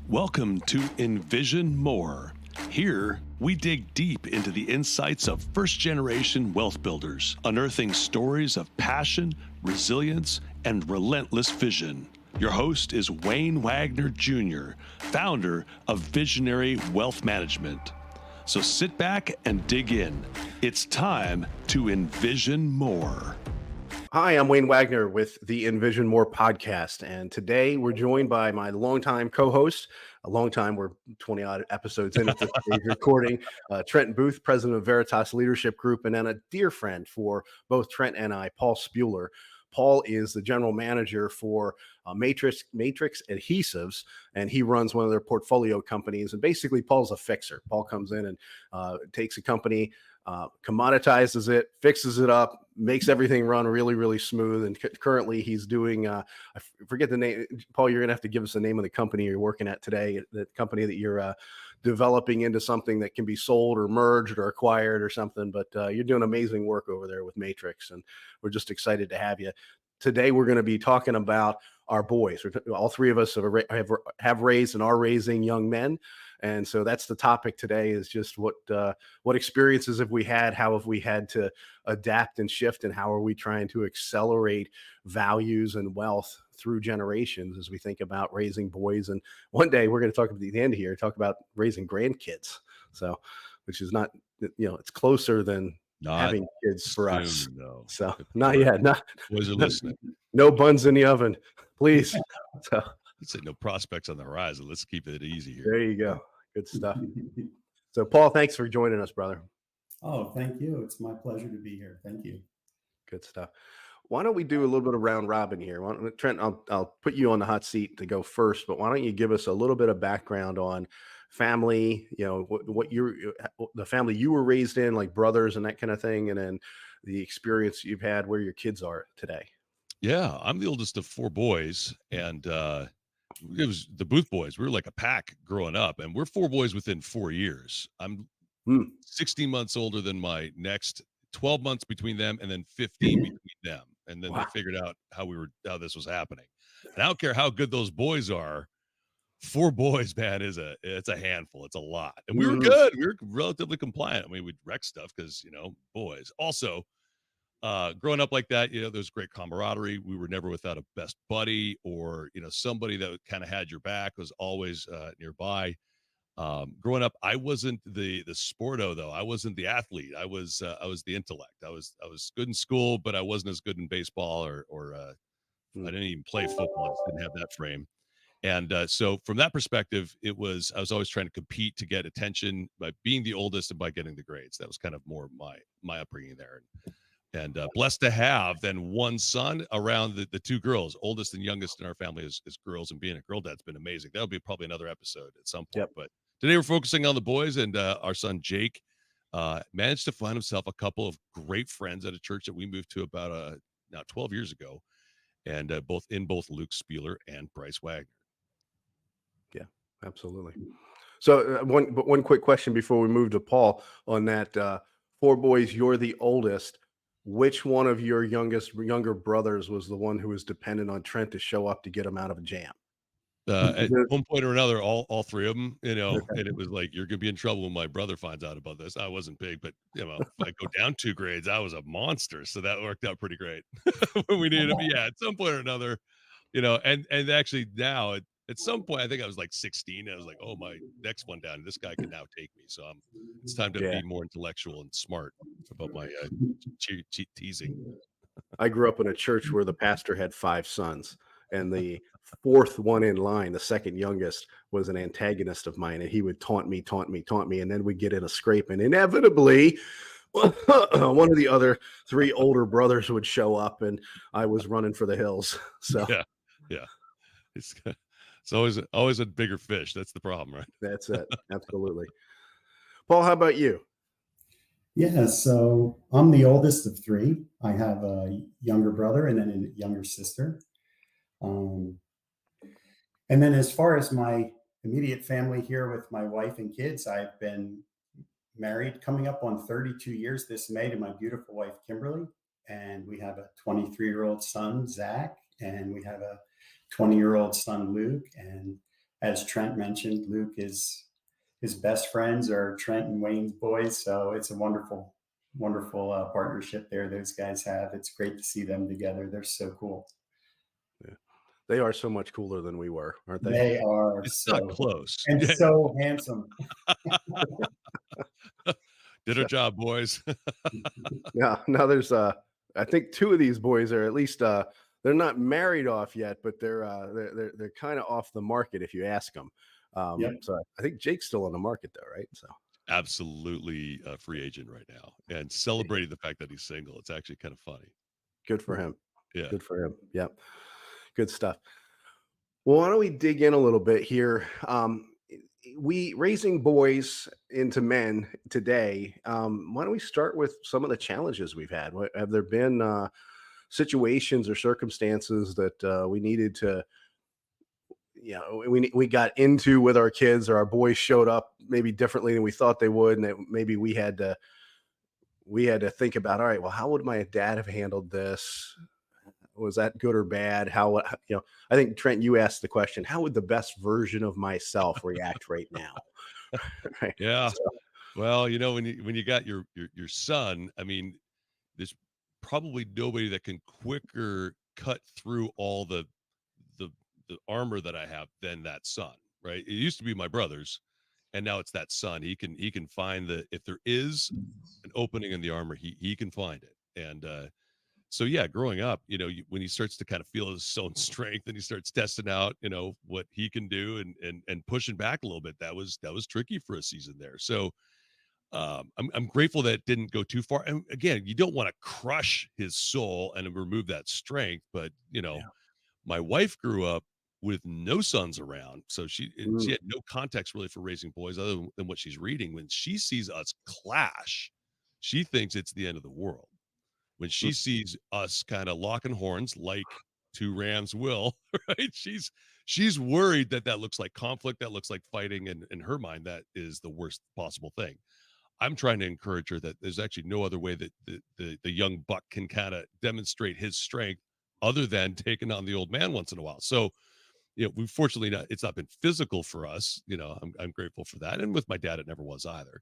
Welcome to Envision More. Here, we dig deep into the insights of first-generation wealth builders, unearthing stories of passion, resilience, and relentless vision. Your host is Wayne Wagner Jr., founder of Visionary Wealth Management. So sit back and dig in. It's time to envision more. Hi, I'm Wayne Wagner with the Envision More podcast, and today we're joined by my longtime co-host, we're 20 odd episodes in at this stage recording, Trent Booth, president of Veritas Leadership Group, and then a dear friend for both Trent and I, Paul Spuler. Paul is the general manager for Matrix Adhesives, and he runs one of their portfolio companies. And basically, Paul's a fixer. Paul comes in and takes a company, commoditizes it, fixes it up, makes everything run really, really smooth. And currently he's doing, I forget the name. Paul, you're going to have to give us the name of the company you're working at today, the company that you're developing into something that can be sold or merged or acquired or something. But you're doing amazing work over there with Matrix, and we're just excited to have you. Today, we're going to be talking about our boys. All three of us have raised and are raising young men. And so that's the topic today, is just what experiences have we had? How have we had to adapt and shift? And how are we trying to accelerate values and wealth through generations as we think about raising boys? And one day we're going to talk at the end here, talk about raising grandkids. So, which is not, it's closer than having kids for soon, us. though. So not yet. Boys are listening. No buns in the oven, please. So Let's say no prospects on the horizon. Let's keep it easy here. there you go. Good stuff. So Paul, thanks for joining us, brother. Oh, thank you. It's my pleasure to be here. Thank you. Good stuff. Why don't we do a little bit of round robin here? Trent, I'll put you on the hot seat to go first, but why don't you give us a little bit of background on family, the family you were raised in, like brothers and that kind of thing, and then the experience you've had where your kids are today. Yeah, I'm the oldest of four boys, and it was the Booth boys. We were like a pack growing up, and we're four boys within 4 years. I'm 16 months older than my next, 12 months between them, and then 15 between them. And then They figured out how this was happening. And I don't care how good those boys are. Four boys, man, it's a handful. It's a lot. And we were good. We were relatively compliant. I mean, we'd wreck stuff because, boys. Also, growing up like that, there's great camaraderie. We were never without a best buddy or, somebody that kind of had your back, was always nearby. Growing up, I wasn't the sporto though. I wasn't the athlete. I was the intellect. I was good in school, but I wasn't as good in baseball or I didn't even play football. I just didn't have that frame. And so from that perspective, I was always trying to compete to get attention by being the oldest and by getting the grades. That was kind of more my upbringing there. And blessed to have then one son around the two girls. Oldest and youngest in our family is girls, and being a girl dad's been amazing. That'll be probably another episode at some point. Yep. But today we're focusing on the boys, and our son Jake managed to find himself a couple of great friends at a church that we moved to about now 12 years ago, and both Luke Spuler and Bryce Wagner. Yeah, absolutely. So one quick question before we move to Paul on that. Four boys, you're the oldest. Which one of your younger brothers was the one who was dependent on Trent to show up to get him out of a jam? At one point or another, all three of them, and it was like, you're gonna be in trouble when my brother finds out about this. I wasn't big, but if I go down 2 grades, I was a monster, so that worked out pretty great when we needed him. Yeah, at some point or another, and actually now at some point, I think I was like 16. I was like, oh, my next one down, this guy can now take me. So it's time to be more intellectual and smart about my teasing. I grew up in a church where the pastor had 5 sons, and the fourth one in line, the second youngest, was an antagonist of mine, and he would taunt me, and then we'd get in a scrape, and inevitably one of the other 3 older brothers would show up, and I was running for the hills. So yeah. It's always a bigger fish. That's the problem, right? That's it. Absolutely. Paul, how about you? Yeah, so I'm the oldest of 3. I have a younger brother and then a younger sister. And then as far as my immediate family here with my wife and kids, I've been married coming up on 32 years this May to my beautiful wife, Kimberly. And we have a 23-year-old son, Zach, and we have a 20-year-old son, Luke. And as Trent mentioned, Luke is his best friends are Trent and Wayne's boys. So it's a wonderful, wonderful partnership there those guys have. It's great to see them together. They're so cool. Yeah. They are so much cooler than we were, aren't they? They are It's so not close. and so handsome. Did our job, boys. Yeah. Now there's I think two of these boys are at least they're not married off yet, but they're kind of off the market if you ask them. Yep. So I think Jake's still on the market though, right? So Absolutely a free agent right now, and celebrating the fact that he's single. It's actually kind of funny. good for him. Yeah. Good for him. Yep. Good stuff. Well, why don't we dig in a little bit here? We raising boys into men today. Why don't we start with some of the challenges we've had? Have there been situations or circumstances that we needed to, we got into with our kids, or our boys showed up maybe differently than we thought they would, and that maybe we had to think about, all right, well, how would my dad have handled this? Was that good or bad? I think Trent, you asked the question, how would the best version of myself react right now? Right. Yeah. So, Well, when you got your son, I mean, there's probably nobody that can quicker cut through all the the armor that I have than that son, right? It used to be my brothers, and now it's that son. He can find if there is an opening in the armor, he can find it. And so yeah, growing up, when he starts to kind of feel his own strength and he starts testing out, what he can do and pushing back a little bit, that was tricky for a season there. So I'm grateful that it didn't go too far. And again, you don't want to crush his soul and remove that strength, but yeah. my wife grew up with no sons around, so she Mm, had no context really for raising boys other than what she's reading. When she sees us clash, she thinks it's the end of the world. When mm, she sees us kind of locking horns like two rams will, right? She's worried that looks like conflict, that looks like fighting, and in her mind, that is the worst possible thing. I'm trying to encourage her that there's actually no other way that the young buck can kind of demonstrate his strength other than taking on the old man once in a while. So, we fortunately it's not been physical for us. I'm grateful for that. And with my dad, it never was either.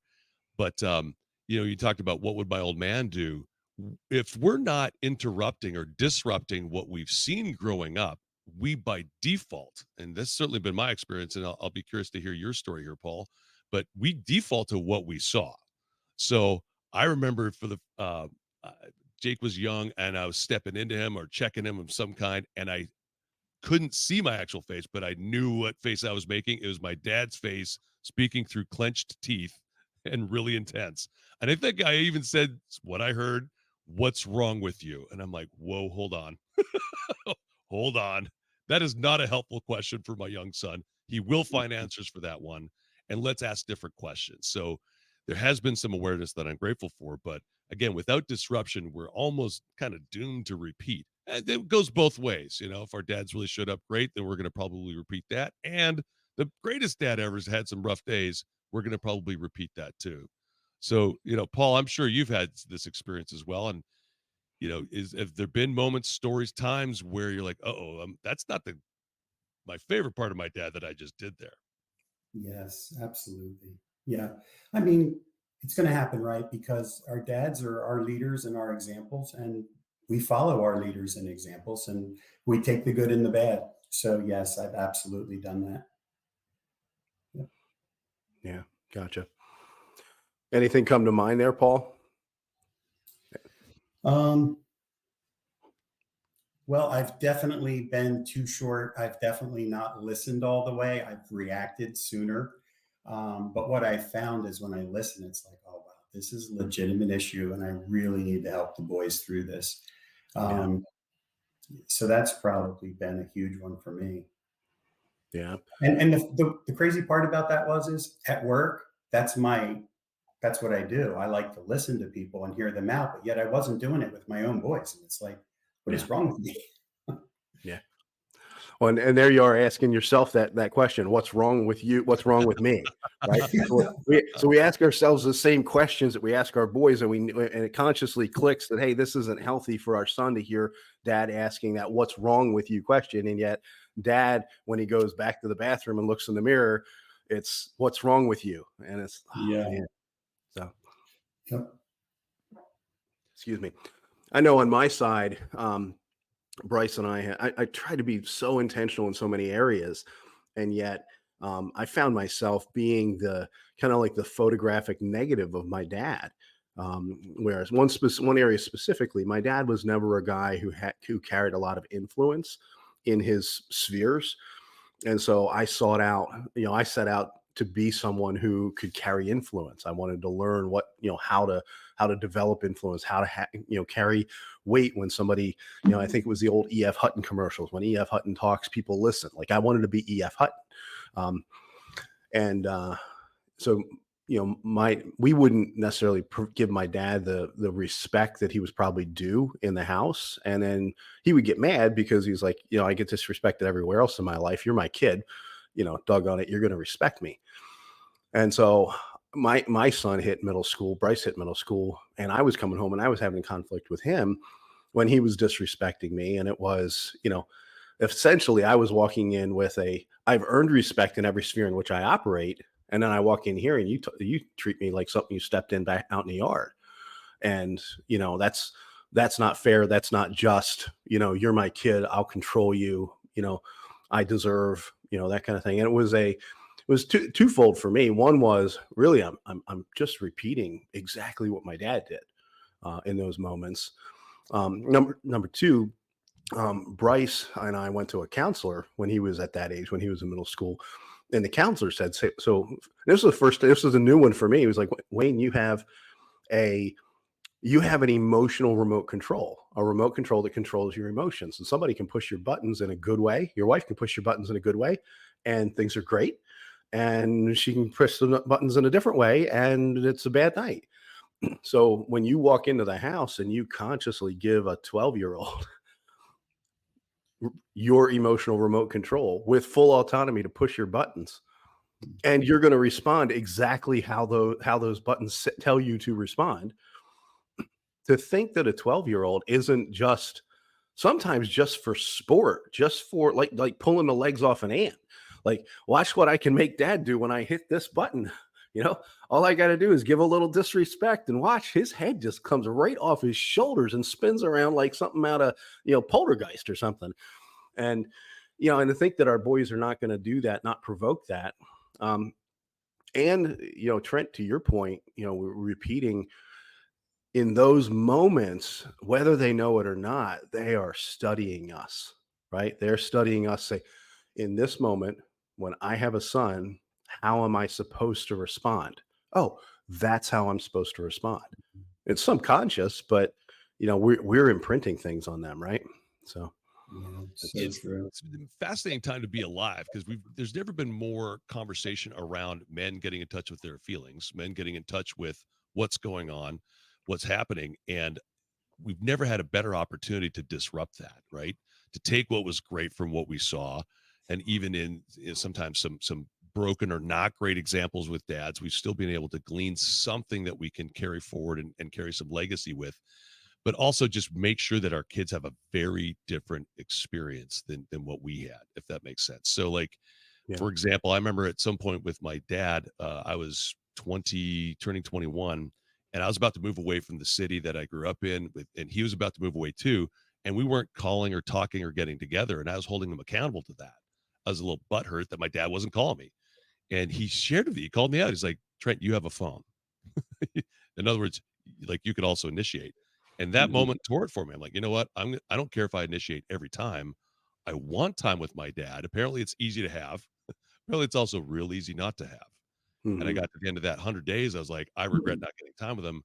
But you talked about what would my old man do if we're not interrupting or disrupting what we've seen growing up. We by default, and that's certainly been my experience, and I'll be curious to hear your story here, Paul. But we default to what we saw. So I remember Jake was young and I was stepping into him or checking him of some kind, and I couldn't see my actual face, but I knew what face I was making. It was my dad's face speaking through clenched teeth and really intense. And I think I even said what I heard, "What's wrong with you?" And I'm like, "Whoa, hold on." Hold on. That is not a helpful question for my young son. He will find answers for that one. And let's ask different questions. So there has been some awareness that I'm grateful for. But again, without disruption, we're almost kind of doomed to repeat. And it goes both ways. If our dads really showed up great, then we're going to probably repeat that. And the greatest dad ever has had some rough days. We're going to probably repeat that too. So, Paul, I'm sure you've had this experience as well. And have there been moments, stories, times where you're like, oh, that's not my favorite part of my dad that I just did there? Yes, absolutely. Yeah. I mean, it's going to happen, right? Because our dads are our leaders and our examples, and we follow our leaders and examples, and we take the good and the bad. So, yes, I've absolutely done that. Yep. yeah. Gotcha. Anything come to mind there, Paul? Well, I've definitely been too short. I've definitely not listened all the way. I've reacted sooner. But what I found is when I listen, it's like, oh, wow, this is a legitimate issue, and I really need to help the boys through this. Yeah. So that's probably been a huge one for me. Yeah. And the crazy part about that is at work, that's what I do. I like to listen to people and hear them out, but yet I wasn't doing it with my own voice. And it's like, what Yeah. is wrong with me? Yeah. Well, and there you are asking yourself that question: what's wrong with you? What's wrong with me? Right. So we ask ourselves the same questions that we ask our boys, and it consciously clicks that, hey, this isn't healthy for our son to hear dad asking that "what's wrong with you" question, and yet Dad, when he goes back to the bathroom and looks in the mirror, it's what's wrong with you? And it's, oh Yeah. man. So Yep. excuse me. I know on my side, Bryce and I try to be so intentional in so many areas, and yet I found myself being the kind of like the photographic negative of my dad. Whereas one area specifically, my dad was never a guy who carried a lot of influence in his spheres, and so I sought out, I set out to be someone who could carry influence. I wanted to learn what, how to develop influence, how to carry weight when somebody, I think it was the old EF Hutton commercials. When EF Hutton talks, people listen. Like I wanted to be EF Hutton. Um, and so my we wouldn't necessarily give my dad the respect that he was probably due in the house, and then he would get mad because he's like, I get disrespected everywhere else in my life. You're my kid, doggone it, you're going to respect me. And so my son hit middle school, Bryce hit middle school, and I was coming home and I was having conflict with him when he was disrespecting me. And it was, essentially I was walking in with I've earned respect in every sphere in which I operate. And then I walk in here and you treat me like something you stepped in back out in the yard. And, that's not fair. That's not just, you're my kid. I'll control you. I deserve, that kind of thing. And it was twofold for me. One was really, I'm just repeating exactly what my dad did in those moments. Number two, Bryce and I went to a counselor when he was at that age, when he was in middle school, and the counselor said, "So this was this was a new one for me." He was like, "Wayne, a you have an emotional remote control, a remote control that controls your emotions, and somebody can push your buttons in a good way. Your wife can push your buttons in a good way, and things are great." And she can push the buttons in a different way, and it's a bad night. So when you walk into the house and you consciously give a 12-year-old your emotional remote control with full autonomy to push your buttons, and you're going to respond exactly how those buttons tell you to respond, to think that a 12-year-old isn't just sometimes just for sport, just for like pulling the legs off an ant. Like, watch what I can make dad do when I hit this button. All I got to do is give a little disrespect and watch his head just comes right off his shoulders and spins around like something out of, Poltergeist or something. And, and to think that our boys are not going to do that, not provoke that. Um, and, Trent, to your point, we're repeating in those moments, whether they know it or not, they are studying us, right? They're studying us. Say, in this moment, when I have a son, how am I supposed to respond? Oh, that's how I'm supposed to respond. It's subconscious, but we're imprinting things on them, right? So Yeah, so It's true. it's been a fascinating time to be alive because there's never been more conversation around men getting in touch with their feelings, men getting in touch with what's going on, what's happening, and we've never had a better opportunity to disrupt that, right? To take what was great from what we saw, and even in sometimes some broken or not great examples with dads, we've still been able to glean something that we can carry forward and carry some legacy with, but also just make sure that our kids have a very different experience than what we had, if that makes sense. So, like, yeah. for example, I remember at some point with my dad, I was turning 21, and I was about to move away from the city that I grew up in, and he was about to move away too. And we weren't calling or talking or getting together, and I was holding him accountable to that. I was a little butthurt that my dad wasn't calling me, and he shared with me. He called me out. He's like, "Trent, you have a phone." In other words, like, you could also initiate. And that Mhm. moment tore it for me. I'm like, you know what? I don't care if I initiate every time. I want time with my dad. Apparently, it's easy to have. Apparently, it's also real easy not to have. And I Mhm. got to the end of that 100 days. I was like, I regret not getting time with him.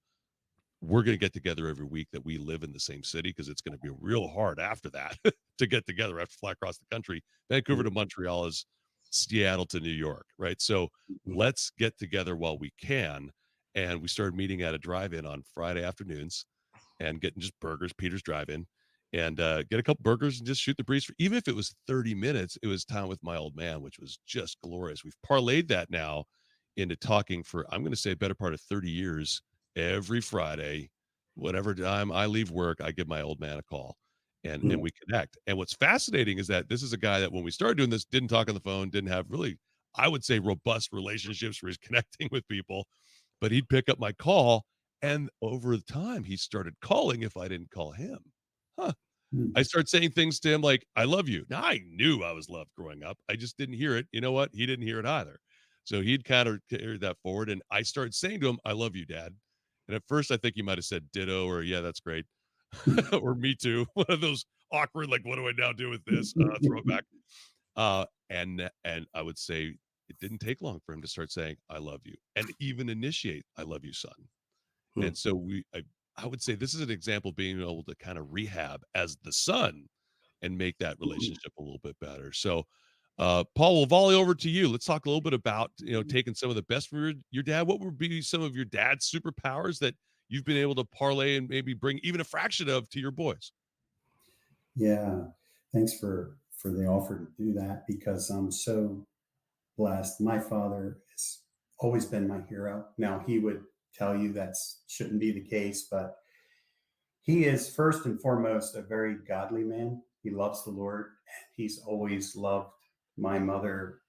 We're going to get together every week that we live in the same city because it's going to be real hard after that to get together. I have to fly across the country. Vancouver to Montreal is Seattle to New York, right? So Mhm. let's get together while we can. And we started meeting at a drive-in on Friday afternoons and getting just burgers, Peter's Drive-In, and get a couple burgers and just shoot the breeze. For even if it was 30 minutes, it was time with my old man, which was just glorious. We've parlayed that now into talking for, I'm going to say, a better part of 30 years. Every Friday, whatever time I leave work, I give my old man a call. and we connect. And what's fascinating is that this is a guy that when we started doing this, didn't talk on the phone, didn't have really, I would say, robust relationships where he's connecting with people, but he'd pick up my call. And over time, he started calling if I didn't call him. Huh. I started saying things to him like, I love you. Now I knew I was loved growing up. I just didn't hear it. You know what? He didn't hear it either. So he'd kind of carried that forward. And I started saying to him, I love you, Dad. And at first I think he might have said ditto or yeah, that's great. Or me too. One of those awkward, like, what do I now do with this? Throwback. And I would say it didn't take long for him to start saying, I love you, and even initiate, I love you, son. And so I would say this is an example of being able to kind of rehab as the son and make that relationship a little bit better. So, Paul, we'll volley over to you. Let's talk a little bit about, taking some of the best from your dad. What would be some of your dad's superpowers that you've been able to parlay and maybe bring even a fraction of to your boys? Yeah, thanks for the offer to do that, because I'm so blessed. My father has always been my hero. Now, he would tell you that shouldn't be the case, but he is first and foremost a very godly man. He loves the Lord. He's always loved my mother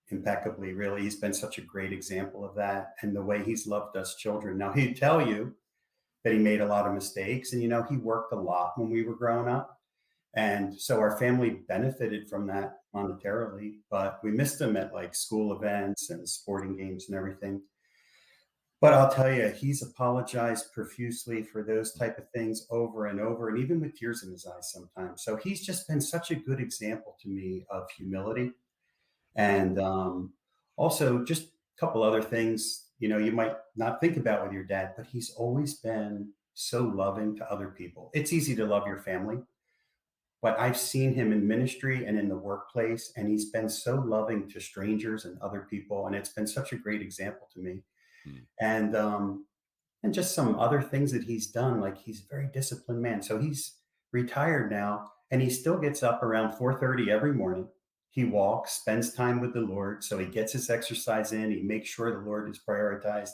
impeccably, really. He's been such a great example of that, and the way he's loved us children. Now, he'd tell you that he made a lot of mistakes, and he worked a lot when we were growing up. And so our family benefited from that monetarily, but we missed him at like school events and sporting games and everything. But I'll tell you, he's apologized profusely for those type of things over and over, and even with tears in his eyes sometimes. So he's just been such a good example to me of humility. And also just a couple other things, you might not think about with your dad, but he's always been so loving to other people. It's easy to love your family, but I've seen him in ministry and in the workplace, and he's been so loving to strangers and other people. And it's been such a great example to me. Mm. And just some other things that he's done, like he's a very disciplined man. So he's retired now, and he still gets up around 4:30 every morning. He walks, spends time with the Lord. So he gets his exercise in. He makes sure the Lord is prioritized.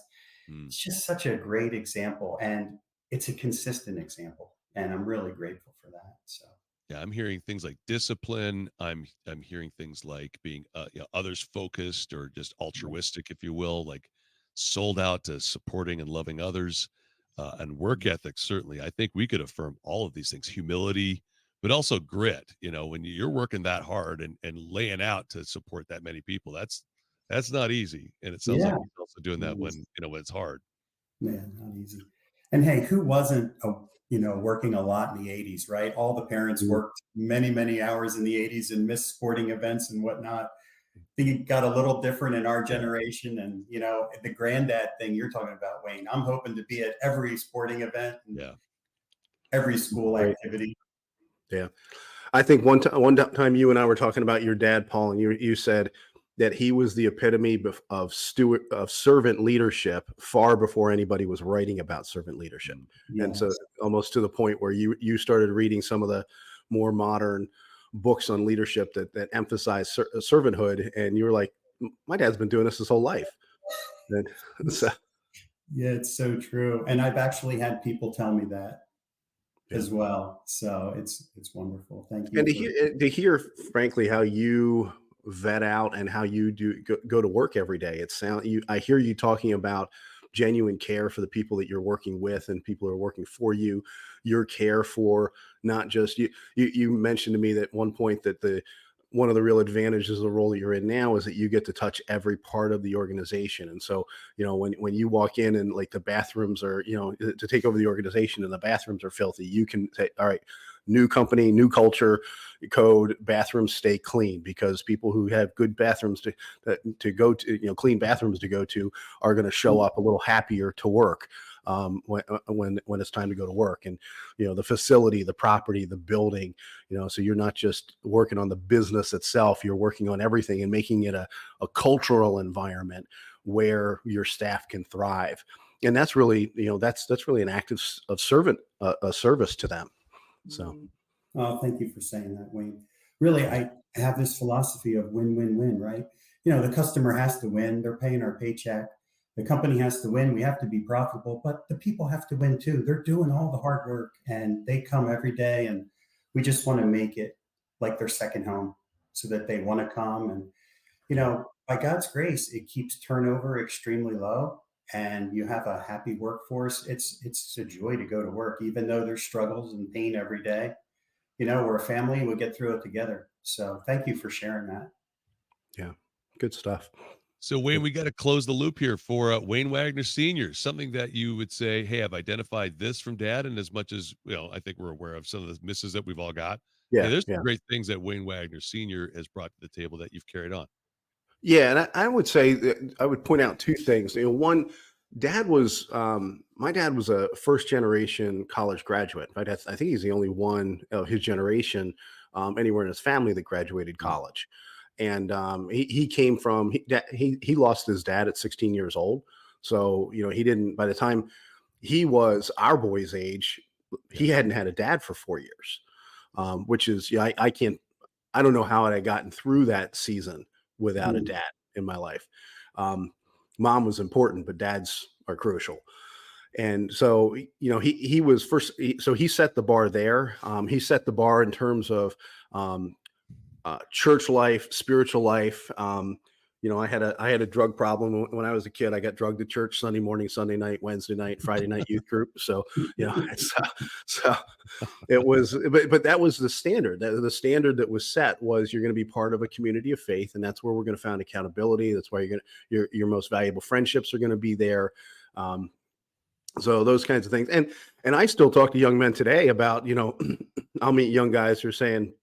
Mm. It's just such a great example, and it's a consistent example. And I'm really grateful for that. So. Yeah, I'm hearing things like discipline. I'm hearing things like being others focused or just altruistic, if you will, like sold out to supporting and loving others, and work ethic. Certainly, I think we could affirm all of these things: humility, but also grit. When you're working that hard and laying out to support that many people, that's not easy. And it sounds like Yeah. he's also doing that when it's hard. Yeah, not easy. And hey, who wasn't, working a lot in the 80s, right? All the parents worked many, many hours in the 80s and missed sporting events and whatnot. I think it got a little different in our generation. And, the granddad thing you're talking about, Wayne, I'm hoping to be at every sporting event and Yeah. every school Right. activity. Yeah. I think one time you and I were talking about your dad, Paul, and you said that he was the epitome of servant leadership far before anybody was writing about servant leadership. And so Yes. almost to the point where you started reading some of the more modern books on leadership that emphasize servanthood, and you were like, my dad's been doing this his whole life. And so, Yeah, it's so true. And I've actually had people tell me that yeah. as well. So it's wonderful. Thank you. And to hear, frankly, how you vet out and how you go to work every day. I hear you talking about genuine care for the people that you're working with and people who are working for you. Your care for not just you. You mentioned to me that at one point that one of the real advantages of the role that you're in now is that you get to touch every part of the organization. And so, when you walk in and like the bathrooms are, to take over the organization and the bathrooms are filthy, you can say, all right, new company, new culture, code, bathrooms stay clean, because people who have good bathrooms to go to, clean bathrooms to go to, are going to show up a little happier to work when it's time to go to work. And the facility, the property, the building, so you're not just working on the business itself, you're working on everything and making it a cultural environment where your staff can thrive. And that's really, that's really an act of a service to them. So, oh, thank you for saying that, Wayne. Really, I have this philosophy of win-win-win, right? The customer has to win. They're paying our paycheck. The company has to win. We have to be profitable, but the people have to win too. They're doing all the hard work, and they come every day and we just want to make it like their second home so that they want to come. And, Yeah. by God's grace, it keeps turnover extremely low and you have a happy workforce. It's a joy to go to work, even though there's struggles and pain every day. We're a family, we get through it together. So thank you for sharing that. Yeah. Good stuff. So, Wayne, we got to close the loop here for Wayne Wagner Sr. Something that you would say, hey, I've identified this from dad. And as much as, I think we're aware of some of the misses that we've all got. Hey, Yeah. there's some Yeah. great things that Wayne Wagner Sr. has brought to the table that you've carried on. Yeah, and I would say that I would point out two things. One, my dad was a first generation college graduate. In fact, I think he's the only one of his generation anywhere in his family that graduated Mm. college. And he came from he lost his dad at 16 years old. So he didn't. By the time he was our boy's age, Yeah. he hadn't had a dad for 4 years, which is I can't. I don't know how I had gotten through that season without a Mm, dad in my life. Um, Mom was important, but dads are crucial. And so, he was first. So he set the bar there. He set the bar in terms of um, church life, spiritual life. I had a drug problem when I was a kid. I got drugged to church Sunday morning, Sunday night, Wednesday night, Friday night youth group. So it's so it was, but that was the standard. The standard that was set was you're going to be part of a community of faith, and that's where we're going to find accountability. That's why your most valuable friendships are going to be there. Um, so those kinds of things, and I still talk to young men today about I'll meet young guys who are saying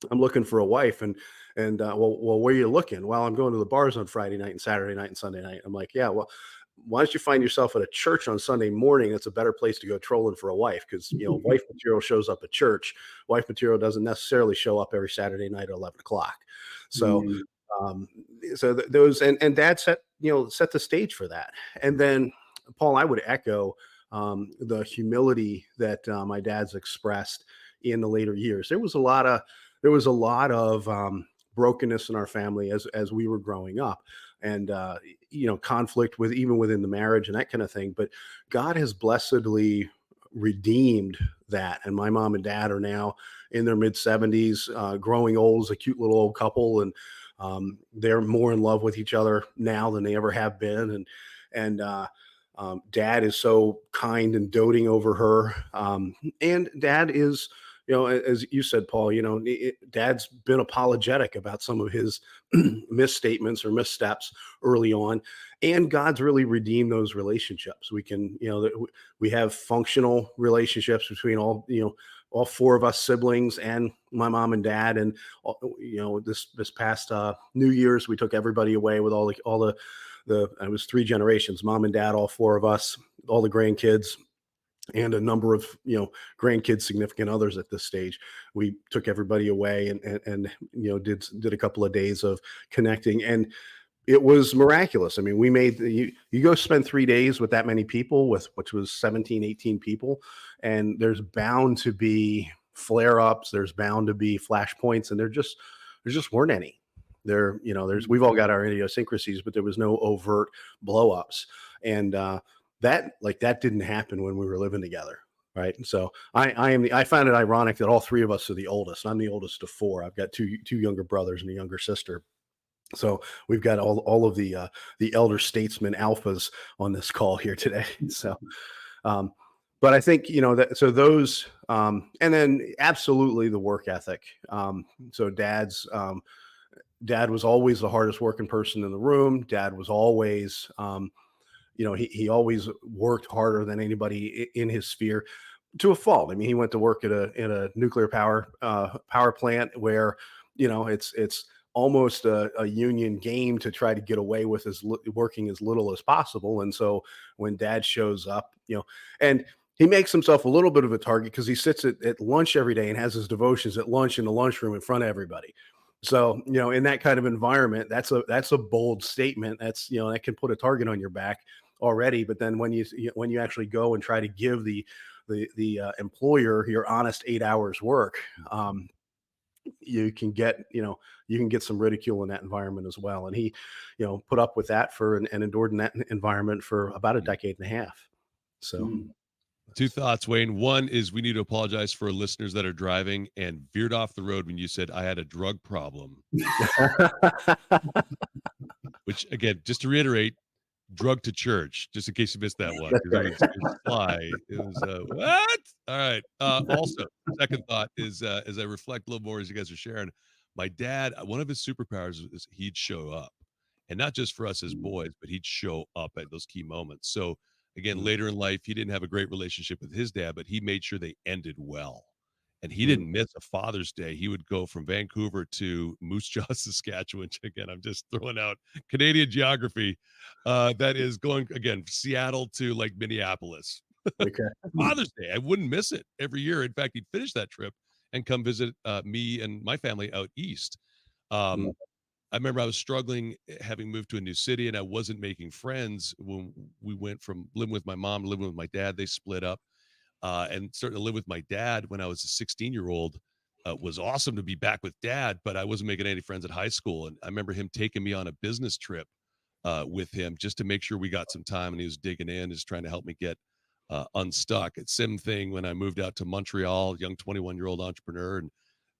I'm looking for a wife, well, where are you looking? Well, I'm going to the bars on Friday night and Saturday night and Sunday night. I'm like, yeah, well, why don't you find yourself at a church on Sunday morning? That's a better place to go trolling for a wife, because wife material shows up at church. Wife material doesn't necessarily show up every Saturday night at 11 o'clock. So, mm, um, those and Dad set the stage for that. And then Paul, I would echo the humility that my dad's expressed in the later years. There was a lot of brokenness in our family as we were growing up, and conflict even within the marriage and that kind of thing. But God has blessedly redeemed that, and my mom and dad are now in their mid 70s, growing old as a cute little old couple, and they're more in love with each other now than they ever have been, and dad is so kind and doting over her, and dad is, as you said, Paul, dad's been apologetic about some of his misstatements or missteps early on, and God's really redeemed those relationships. We can, we have functional relationships between all four of us siblings and my mom and dad. And this past New Year's, we took everybody away with all the it was three generations: mom and dad, all four of us, all the grandkids, and a number of grandkids, significant others at this stage. We took everybody away and did a couple of days of connecting, and it was miraculous. I mean, you go spend 3 days with that many people, which was 17, 18 people, and there's bound to be flare-ups, there's bound to be flashpoints, and there just weren't any. We've all got our idiosyncrasies, but there was no overt blow-ups. And that didn't happen when we were living together, right? And so I find it ironic that all three of us are the oldest. I'm the oldest of four. I've got two younger brothers and a younger sister. So we've got all of the elder statesmen alphas on this call here today. So, but I think that so those and then absolutely the work ethic. So dad was always the hardest working person in the room. Dad was always he always worked harder than anybody in his sphere, to a fault. I mean, he went to work at a nuclear power plant where it's almost a union game to try to get away with working as little as possible. And so when dad shows up, and he makes himself a little bit of a target because he sits at lunch every day and has his devotions at lunch in the lunchroom in front of everybody. So, in that kind of environment, that's a bold statement. That can put a target on your back already. But then when you actually go and try to give the employer your honest 8 hours work, you can get some ridicule in that environment as well. And he, put up with that and endured in that environment for about a decade and a half. So, mm. Two thoughts, Wayne. One is we need to apologize for listeners that are driving and veered off the road when you said I had a drug problem, which again, just to reiterate, drug to church, just in case you missed that one, That's because right. it was sly. It was what? All right. Also, second thought is as I reflect a little more as you guys are sharing, my dad, one of his superpowers is he'd show up. And not just for us as Mm, boys, but he'd show up at those key moments. So again, Mm, later in life, he didn't have a great relationship with his dad, but he made sure they ended well. And he mm, didn't miss a Father's Day. He would go from Vancouver to Moose Jaw, Saskatchewan. Again, I'm just throwing out Canadian geography. That is going again, Seattle to like Minneapolis. okay. Father's Day. I wouldn't miss it every year. In fact, he'd finish that trip and come visit me and my family out east. Mm, Um, I remember I was struggling having moved to a new city and I wasn't making friends when we went from living with my mom to living with my dad. They split up and starting to live with my dad when I was a 16-year-old was awesome to be back with dad, but I wasn't making any friends at high school. And I remember him taking me on a business trip with him just to make sure we got some time. And he was digging in, just trying to help me get unstuck. It's same thing when I moved out to Montreal, young 21-year-old entrepreneur, and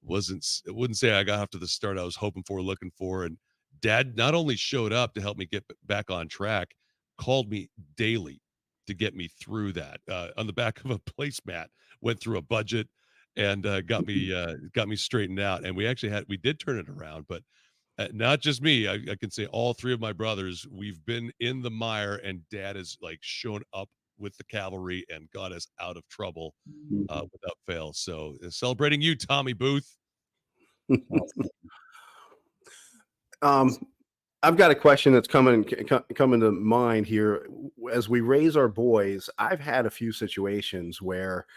it wouldn't say I got off to the start I was hoping for, looking for. And dad not only showed up to help me get back on track, called me daily to get me through that on the back of a placemat, went through a budget and got me straightened out. And we did turn it around, but not just me. I can say all three of my brothers, we've been in the mire and dad has like shown up with the cavalry and got us out of trouble mm, without fail. So celebrating you, Tommy Booth. awesome. Um, I've got a question that's coming to mind here. As we raise our boys, I've had a few situations where,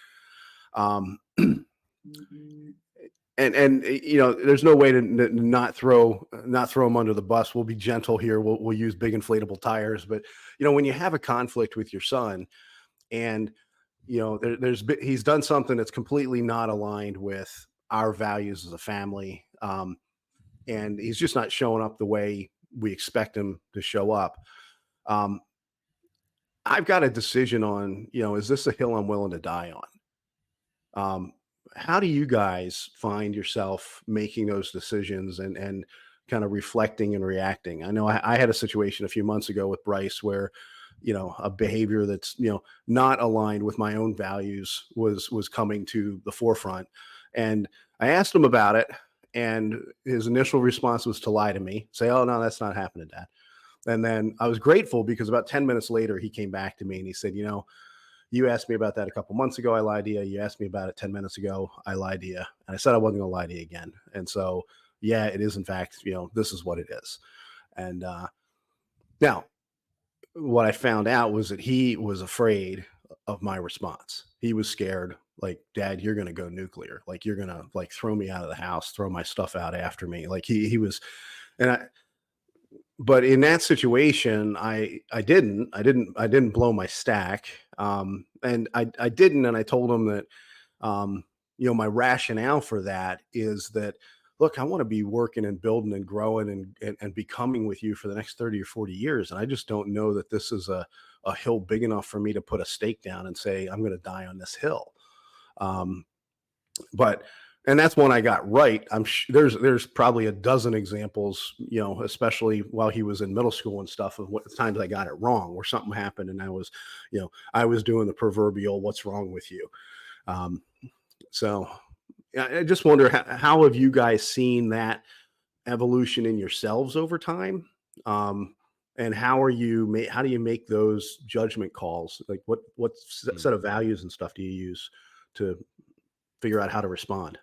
um, there's no way to not throw them under the bus. We'll be gentle here. We'll use big inflatable tires, but when you have a conflict with your son, and he's done something that's completely not aligned with our values as a family, and he's just not showing up the way we expect him to show up. Um, I've got a decision on, is this a hill I'm willing to die on? Um, how do you guys find yourself making those decisions and kind of reflecting and reacting? I know I had a situation a few months ago with Bryce where, a behavior that's not aligned with my own values was coming to the forefront, and I asked him about it, and his initial response was to lie to me, say, "Oh no, that's not happening, Dad." And then I was grateful because about 10 minutes later, he came back to me and he said, you asked me about that a couple months ago. I lied to you. You asked me about it 10 minutes ago. I lied to you. And I said I wasn't going to lie to you again. And so, yeah, it is, in fact, this is what it is. And now, what I found out was that he was afraid of my response. He was scared, like, Dad, you're going to go nuclear. Like, you're going to like throw me out of the house, throw my stuff out after me. Like, he was, and but in that situation, I didn't blow my stack, and I didn't, and I told him that, my rationale for that is that, look, I want to be working and building and growing and becoming with you for the next 30 or 40 years, and I just don't know that this is a hill big enough for me to put a stake down and say I'm going to die on this hill. Um, but and that's one I got right. There's probably a dozen examples, especially while he was in middle school and stuff, of what times I got it wrong, where something happened and I was doing the proverbial "what's wrong with you." Um, so I just wonder, how have you guys seen that evolution in yourselves over time? And how do you make those judgment calls? Like, what Hmm. set of values and stuff do you use to figure out how to respond?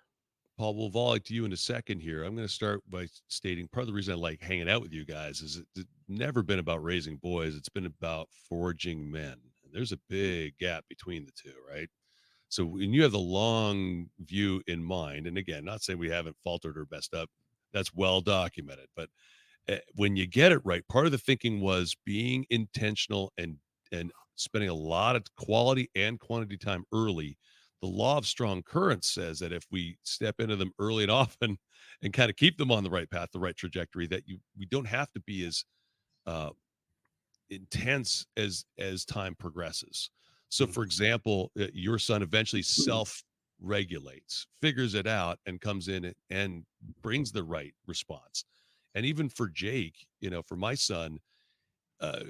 Paul, we'll volley to you in a second here. I'm going to start by stating part of the reason I like hanging out with you guys is it's never been about raising boys. It's been about forging men. And there's a big gap between the two, right? So when you have the long view in mind, and again, not saying we haven't faltered or messed up, that's well documented. But when you get it right, part of the thinking was being intentional and spending a lot of quality and quantity time early. The law of strong currents says that if we step into them early and often and kind of keep them on the right path, the right trajectory, that we don't have to be as uh, intense as time progresses. So, for example, your son eventually self-regulates, figures it out, and comes in and brings the right response. And even for Jake, for my son, uh,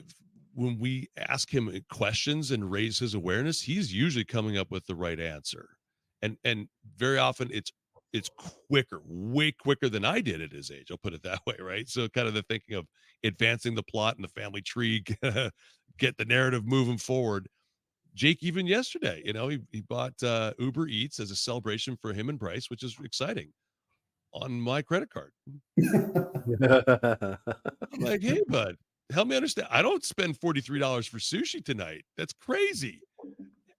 when we ask him questions and raise his awareness, he's usually coming up with the right answer. And very often it's quicker, way quicker than I did at his age. I'll put it that way, right? So kind of the thinking of advancing the plot in the family tree, get the narrative moving forward. Jake, even yesterday, he bought Uber Eats as a celebration for him and Bryce, which is exciting, on my credit card. I'm like, hey, bud, help me understand. I don't spend $43 for sushi tonight. That's crazy.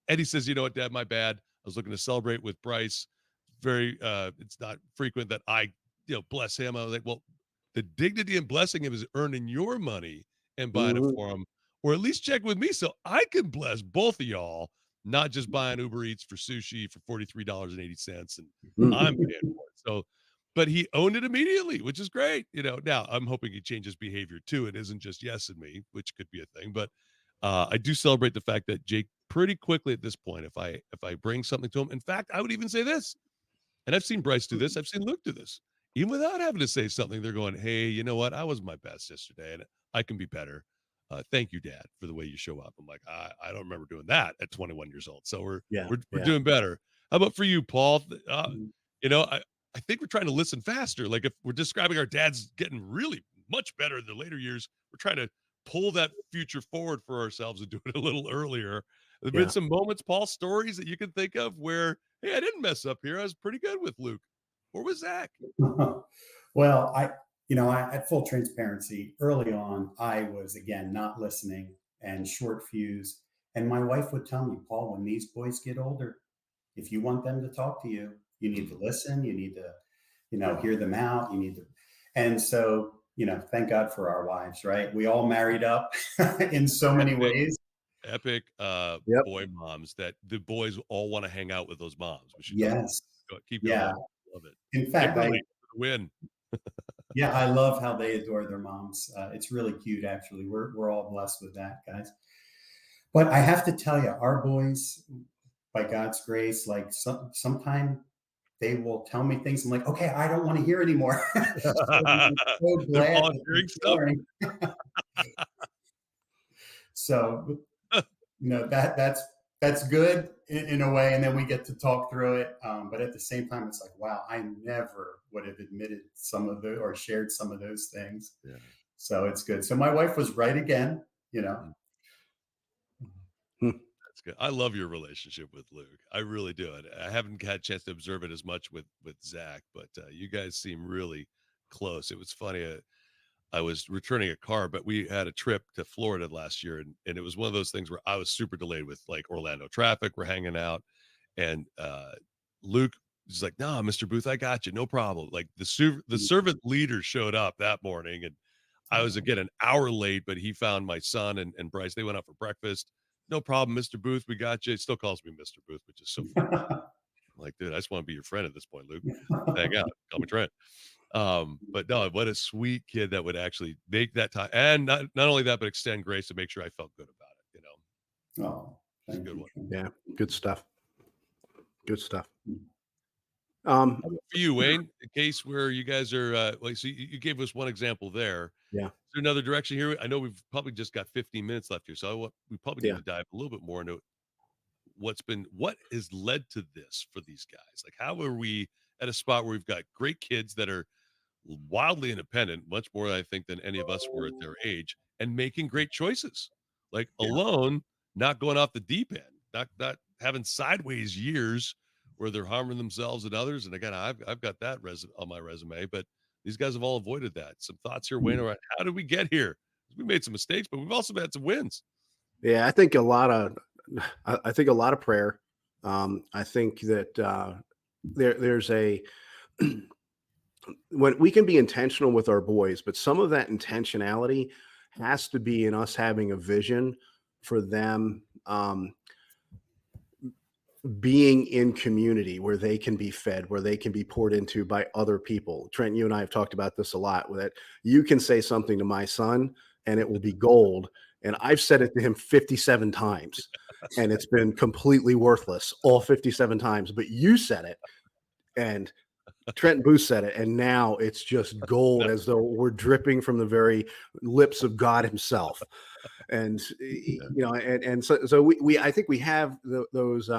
And he says, you know what, Dad, my bad. I was looking to celebrate with Bryce. It's not frequent that I, bless him. I was like, well, the dignity and blessing him is earning your money and buying it Mhm. for him, or at least check with me so I can bless both of y'all, not just buying Uber Eats for sushi for $43.80 and I'm Mhm. paying for it. So, but he owned it immediately, which is great. Now I'm hoping he changes behavior too. It isn't just yes and me, which could be a thing, but I do celebrate the fact that Jake pretty quickly at this point, if I bring something to him, in fact, I would even say this, and I've seen Bryce do this, I've seen Luke do this, even without having to say something, they're going, "Hey, you know what? I was my best yesterday, and I can be better. Thank you, Dad, for the way you show up." I'm like, I don't remember doing that at 21 years old, so we're Yeah, we're we're yeah. doing better. How about for you, Paul? You know, I I think we're trying to listen faster. Like if we're describing our dads getting really much better in the later years, we're trying to pull that future forward for ourselves and do it a little earlier. There've been Yeah. some moments, Paul, stories that you can think of where, hey, I didn't mess up here. I was pretty good with Luke or with Zach. Well, at full transparency, early on, I was again not listening and short fuse. And my wife would tell me, Paul, when these boys get older, if you want them to talk to you, you need to Mm. listen. You need to, hear them out. You need to, and so, thank God for our wives, right? We all married up in so many Epic, ways. epic Yep. boy moms that the boys all want to hang out with those moms. We should talk about Yes. it. Keep Yeah. going. Love it. In fact, Kimberly for the win. yeah, I love how they adore their moms. It's really cute, actually. We're all blessed with that, guys. But I have to tell you, our boys, by God's grace, like sometime they will tell me things. I'm like, okay, I don't want to hear anymore. So I'm so They're glad that they're volunteering stuff. sharing. So that's good in a way, and then we get to talk through it. But at the same time, it's like, wow, I never would have admitted some of the or shared some of those things. Yeah. So it's good. So my wife was right again. Mm. Hmm. That's good. I love your relationship with Luke. I really do. And I haven't had a chance to observe it as much with Zach, but you guys seem really close. It was funny. I was returning a car, but we had a trip to Florida last year, and it was one of those things where I was super delayed with like Orlando traffic. We're hanging out, and Luke is like, "No, Mr. Booth, I got you, no problem." Like the servant leader showed up that morning, and I was again an hour late, but he found my son and Bryce. They went out for breakfast. No problem, Mr. Booth, we got you. He still calls me Mr. Booth, which is so funny. I'm like, dude, I just want to be your friend at this point, Luke. Hang out, call me Trent. But no, what a sweet kid that would actually make that time, and not only that, but extend grace to make sure I felt good about it. Oh, It's a thank good you. one. Yeah. Good stuff. Good stuff. How about for you, Wayne? In case where you guys are, like, so you gave us one example there. Yeah. Is there another direction here? I know we've probably just got 15 minutes left here, so we probably need Yeah. to dive a little bit more into what has led to this for these guys. Like, how are we at a spot where we've got great kids that are wildly independent, much more I think than any of us were at their age, and making great choices, like Yeah. alone, not going off the deep end, not having sideways years where they're harming themselves and others. And again, I've got that on my resume, but these guys have all avoided that. Some thoughts here, Wayne, around how did we get here? We made some mistakes, but we've also had some wins. Yeah. I think a lot of prayer. I think that there's a when we can be intentional with our boys, but some of that intentionality has to be in us having a vision for them being in community where they can be fed, where they can be poured into by other people. Trent, you and I have talked about this a lot, that you can say something to my son and it will be gold. And I've said it to him 57 times. and it's been completely worthless all 57 times. But you said it, and Trent Booth said it, and now it's just gold, as though we're dripping from the very lips of God Himself. And so we I think we have those.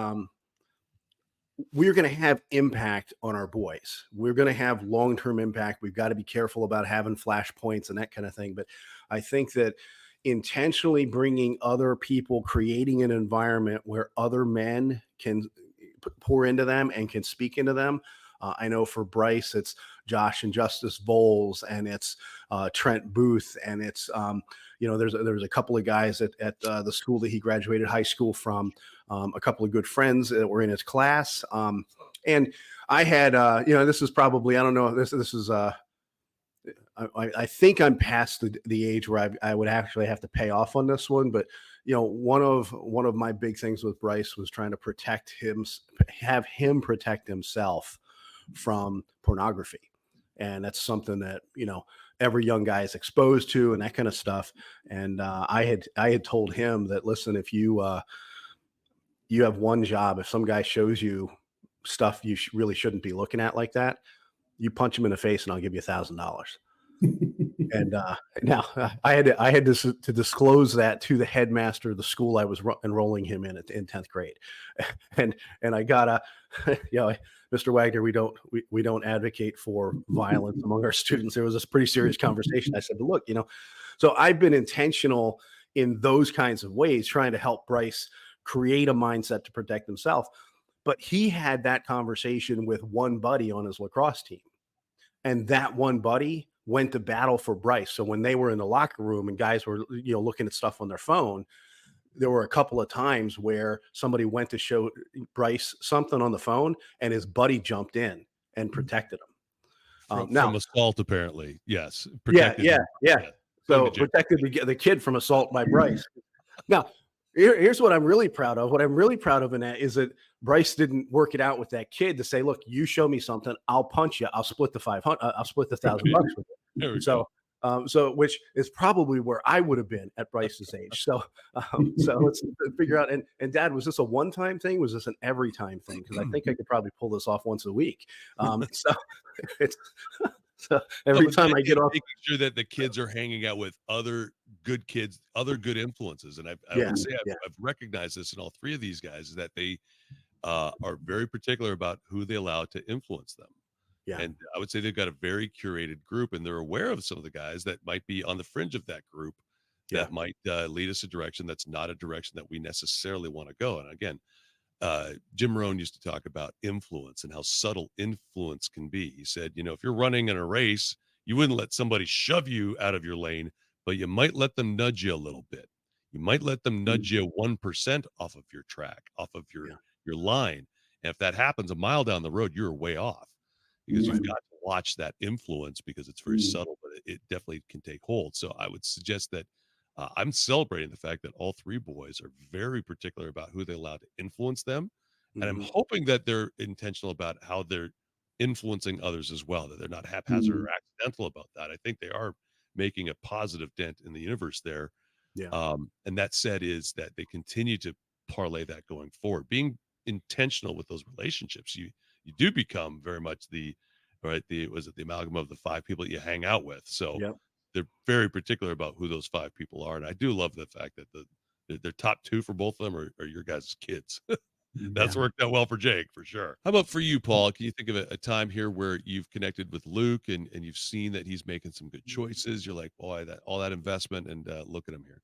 We're going to have impact on our boys. We're going to have long-term impact. We've got to be careful about having flashpoints and that kind of thing. But I think that intentionally bringing other people, creating an environment where other men can pour into them and can speak into them. I know for Bryce, it's Josh and Justice Voles, and it's Trent Booth, and it's there's a couple of guys at the school that he graduated high school from, a couple of good friends that were in his class, and I had this is probably, I don't know, this is I think I'm past the age where I would actually have to pay off on this one, but one of my big things with Bryce was trying to have him protect himself from pornography. And that's something that, every young guy is exposed to, and that kind of stuff. And I had told him that, listen, if you have one job, if some guy shows you stuff you really shouldn't be looking at like that, you punch him in the face and I'll give you $1,000. And now I had to disclose that to the headmaster of the school I was enrolling him in 10th grade, and I got Mr. Wagner, we don't advocate for violence among our students. There was this pretty serious conversation. I said, look, so I've been intentional in those kinds of ways, trying to help Bryce create a mindset to protect himself. But he had that conversation with one buddy on his lacrosse team, and that one buddy went to battle for Bryce. So when they were in the locker room and guys were, looking at stuff on their phone, there were a couple of times where somebody went to show Bryce something on the phone, and his buddy jumped in and protected him. From assault, apparently. Yes. Protected. Yeah. So protected the kid from assault by Bryce. Now, here's what I'm really proud of. What I'm really proud of in that is that Bryce didn't work it out with that kid to say, look, you show me something, I'll punch you. I'll split the $1,000 with you. So which is probably where I would have been at Bryce's age. So let's figure out. And Dad, was this a one-time thing? Was this an every time thing? Because I think I could probably pull this off once a week. So every time I get off, making sure that the kids are hanging out with other good kids, other good influences. And I would say I've recognized this in all three of these guys, is that they are very particular about who they allow to influence them. Yeah. And I would say they've got a very curated group, and they're aware of some of the guys that might be on the fringe of that group that might lead us a direction that's not a direction that we necessarily want to go. And again, Jim Rohn used to talk about influence and how subtle influence can be. He said, if you're running in a race, you wouldn't let somebody shove you out of your lane, but you might let them nudge you a little bit. You might let them nudge you 1% off of your track, off of your line. And if that happens a mile down the road, you're way off, because you've got to watch that influence, because it's very subtle, but it definitely can take hold. So I would suggest that I'm celebrating the fact that all three boys are very particular about who they allow to influence them. And I'm hoping that they're intentional about how they're influencing others as well, that they're not haphazard or accidental about that. I think they are making a positive dent in the universe there. Yeah. And that said, is that they continue to parlay that going forward, being intentional with those relationships. You do become very much the amalgam of the 5 people that you hang out with. So they're very particular about who those 5 people are. And I do love the fact that their top 2 for both of them are your guys' kids. That's worked out well for Jake, for sure. How about for you, Paul? Can you think of a time here where you've connected with Luke and you've seen that he's making some good choices? You're like, boy, all that investment, and look at him here.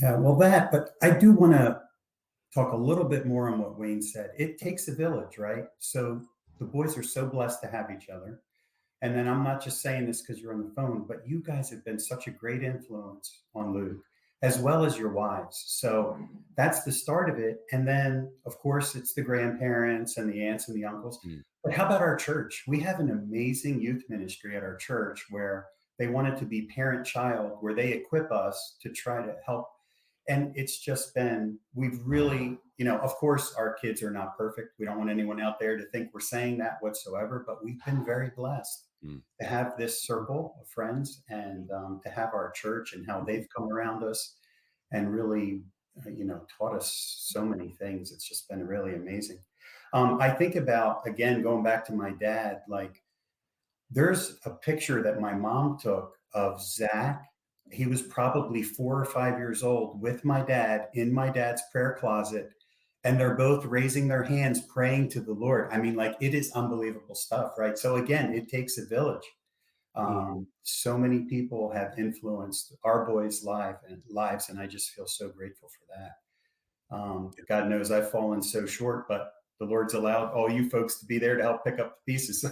Yeah, well, but I do want to talk a little bit more on what Wayne said. It takes a village, right? So the boys are so blessed to have each other. And then I'm not just saying this because you're on the phone, but you guys have been such a great influence on Luke, as well as your wives. So that's the start of it. And then, of course, it's the grandparents and the aunts and the uncles. But how about our church? We have an amazing youth ministry at our church where they want it to be parent-child, where they equip us to try to help. And it's just been, we've really, of course, our kids are not perfect. We don't want anyone out there to think we're saying that whatsoever, but we've been very blessed to have this circle of friends, and to have our church and how they've come around us and really taught us so many things. It's just been really amazing. I think about, again, going back to my dad, like there's a picture that my mom took of Zach. He was probably 4 or 5 years old with my dad in my dad's prayer closet. And they're both raising their hands, praying to the Lord. I mean, like, it is unbelievable stuff, right? So again, it takes a village. Mhm. So many people have influenced our boys' lives, and I just feel so grateful for that. God knows I've fallen so short, but the Lord's allowed all you folks to be there to help pick up the pieces.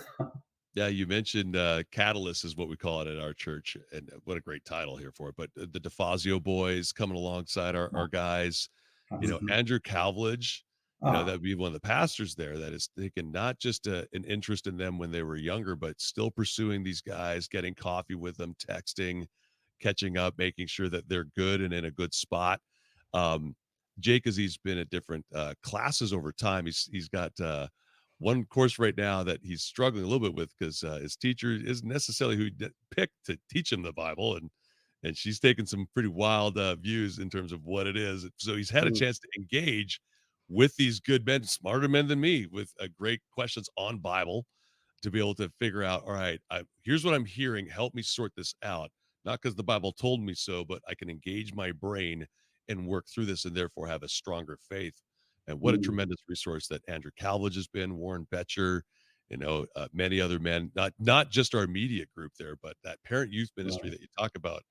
Yeah, you mentioned Catalyst is what we call it at our church, and what a great title here for it. But the DeFazio boys coming alongside our guys, Mhm. Andrew Calvledge, that Ah, would be one of the pastors there that is taking not just an interest in them when they were younger, but still pursuing these guys, getting coffee with them, texting, catching up, making sure that they're good and in a good spot. Um, Jake, as he's been at different classes over time, he's got one course right now that he's struggling a little bit with because his teacher isn't necessarily who he picked to teach him the Bible, and she's taken some pretty wild views in terms of what it is. So he's had a Mm. chance to engage with these good men, smarter men than me, with great questions on Bible to be able to figure out, all right, here's what I'm hearing. Help me sort this out. Not because the Bible told me so, but I can engage my brain and work through this and therefore have a stronger faith. And what a mm, tremendous resource that Andrew Calvage has been, Warren Betcher, many other men, not just our immediate group there, but that parent youth ministry right. that you talk about,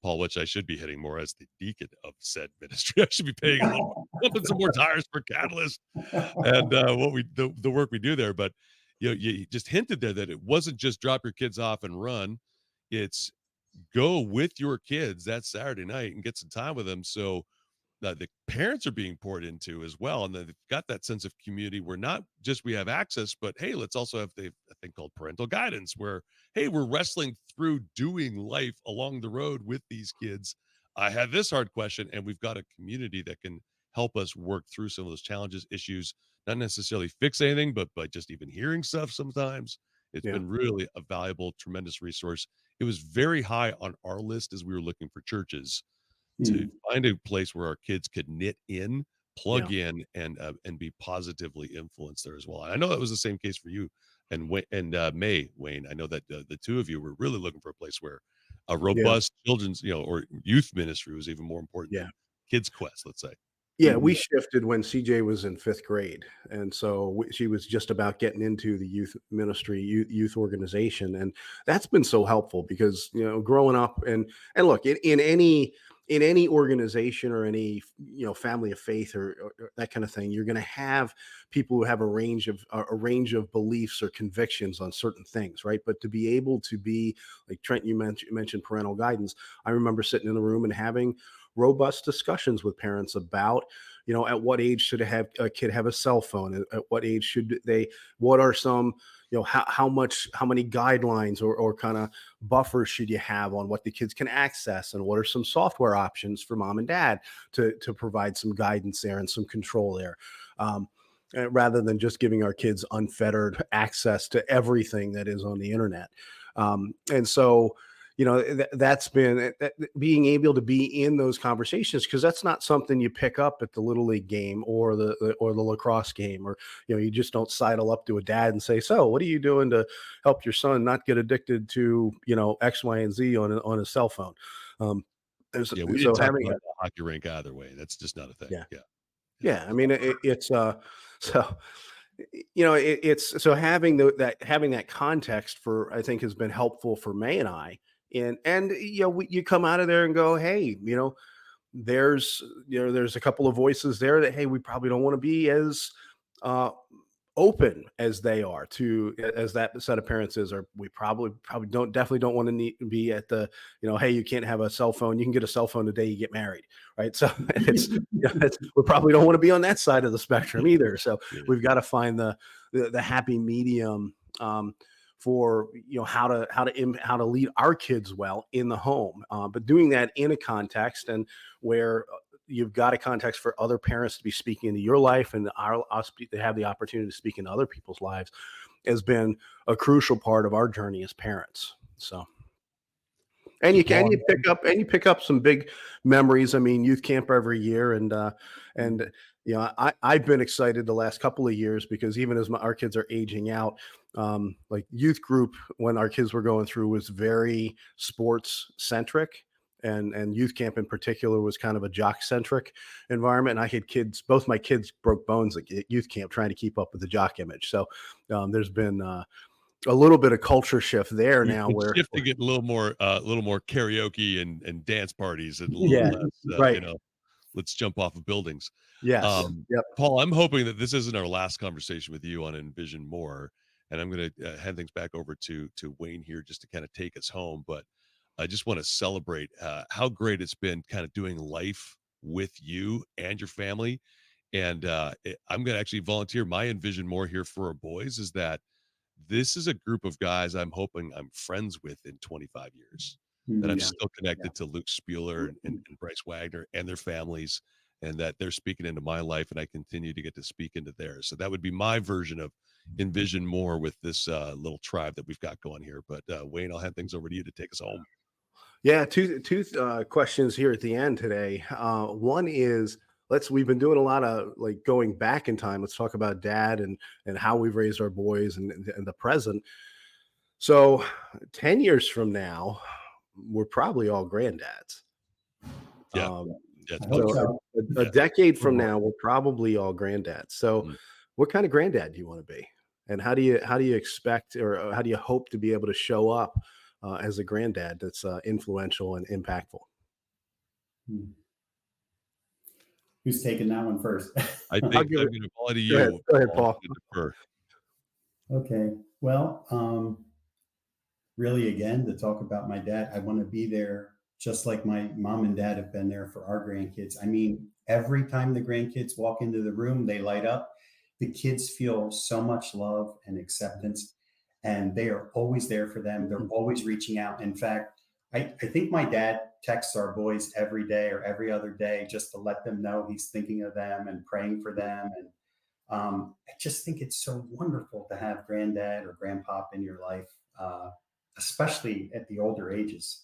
Paul, which I should be hitting more as the deacon of said ministry. I should be paying a little more, pumping some more tires for Catalyst and the work we do there. But you just hinted there that it wasn't just drop your kids off and run. It's go with your kids that Saturday night and get some time with them. So the parents are being poured into as well, and they've got that sense of community where not just we have access, but hey, let's also have a thing called parental guidance, where hey, we're wrestling through doing life along the road with these kids. I had this hard question, and we've got a community that can help us work through some of those challenges, issues, not necessarily fix anything, but by just even hearing stuff sometimes. It's Yeah. been really a valuable, tremendous resource. It was very high on our list as we were looking for churches to Mm, find a place where our kids could knit in, Yeah. plug in, and be positively influenced there as well. And I know that was the same case for you and May, Wayne. I know that the two of you were really looking for a place where a Yeah. robust children's, or youth ministry was even more important Yeah. than Kids Quest, let's say. Yeah, we mhm, shifted when CJ was in 5th grade, and so she was just about getting into the youth ministry, youth organization, and that's been so helpful because, growing up and look, in any organization or any, family of faith or that kind of thing, you're gonna have people who have a range of beliefs or convictions on certain things, right? But to be able to be like Trent, you mentioned parental guidance. I remember sitting in the room and having robust discussions with parents about, at what age should a kid have a cell phone? At what age should they? What are some, how many guidelines or kind of buffers should you have on what the kids can access, and what are some software options for mom and dad to provide some guidance there and some control there. Rather than just giving our kids unfettered access to everything that is on the internet. And so, that's been being able to be in those conversations, because that's not something you pick up at the little league game or the lacrosse game, or you just don't sidle up to a dad and say, so what are you doing to help your son not get addicted to X, Y, and Z on his cell phone. um, Yeah, we so didn't talk having about the hockey rink either way. That's just not a thing. yeah. Yeah, yeah. Yeah, I mean, it's so it's so having that context for, I think, has been helpful for May and I. And you come out of there and go, hey, there's a couple of voices there that, hey, we probably don't want to be as uh, open as they are to as that set of parents is, or we probably definitely don't want to need to be at the, hey, you can't have a cell phone, you can get a cell phone the day you get married, right? So we probably don't want to be on that side of the spectrum either. So Yeah. we've got to find the happy medium, for how to lead our kids well in the home, but doing that in a context and where you've got a context for other parents to be speaking into your life, and us to have the opportunity to speak into other people's lives has been a crucial part of our journey as parents. So And So you Paul, pick up some big memories. I mean, youth camp every year, and you know, I've been excited the last couple of years because even as our kids are aging out, like youth group when our kids were going through was very sports centric. And youth camp in particular was kind of a jock centric environment. And I had kids, both my kids broke bones at youth camp trying to keep up with the jock image. So there's been a little bit of culture shift there now it's where shifting it a little more karaoke and dance parties and a little yeah, less, right. let's jump off of buildings. Yes. Yep. Paul, I'm hoping that this isn't our last conversation with you on Envision More, and I'm going to hand things back over to Wayne here just to kind of take us home. But I just want to celebrate how great it's been, kind of doing life with you and your family. And I'm going to actually volunteer my Envision More here for our boys. Is that this is a group of guys I'm hoping I'm friends with in 25 years, that I'm Mm, Yeah. still yeah. connected to Luke Spuler and Bryce Wagner and their families, and that they're speaking into my life and I continue to get to speak into theirs. So that would be my version of Envision More with this little tribe that we've got going here. But Wayne, I'll hand things over to you to take us home. Yeah, two questions here at the end today. One is we've been doing a lot of like going back in time. Let's talk about dad and how we've raised our boys and the present. So 10 years from now, we're probably all granddads. Yeah. Um, Yeah, it's I hope about so time. so. a Yeah. decade from Well, now, we're probably all granddads. So Mm. what kind of granddad do you want to be? And how do you expect or how do you hope to be able to show up as a granddad that's influential and impactful? hmm. Who's taking that one first? I I'll think give I'm it. going to volley to Go ahead. you, Go ahead, Paul. I'm Paul. going to defer. Okay. Well, really, again, to talk about my dad, I want to be there just like my mom and dad have been there for our grandkids. I mean, every time the grandkids walk into the room, they light up. The kids feel so much love and acceptance, and they are always there for them. They're always reaching out. In fact, I think my dad texts our boys every day or every other day just to let them know he's thinking of them and praying for them. And I just think it's so wonderful to have granddad or grandpop in your life, especially at the older ages.